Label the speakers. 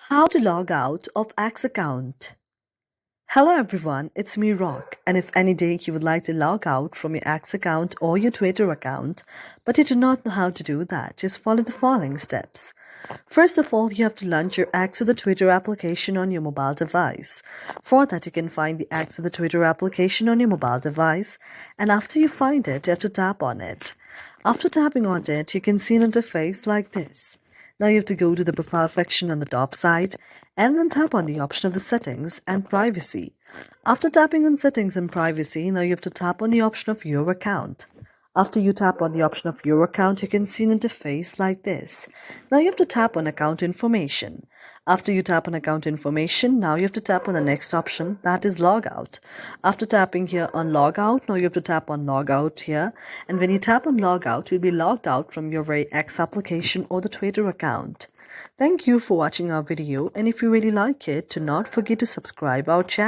Speaker 1: How to log out of X account. Hello everyone, it's me Rock, and if any day you would like to log out from your X account or your Twitter account, but you do not know how to do that, just follow the following steps. First of all, you have to launch your X or the Twitter application on your mobile device. For that, you can find the X or the Twitter application on your mobile device, and after you find it, you have to tap on it. After tapping on it, you can see an interface like this. Now you have to go to the profile section on the top side and then tap on the option of the settings and privacy. After tapping on settings and privacy, now you have to tap on the option of your account. After you tap on the option of your account, you can see an interface like this. Now you have to tap on account information. After you tap on account information, now you have to tap on the next option, that is logout. After tapping here on logout, now you have to tap on logout here. And when you tap on logout, you'll be logged out from your very X application or the Twitter account. Thank you for watching our video, and if you really like it, do not forget to subscribe our channel.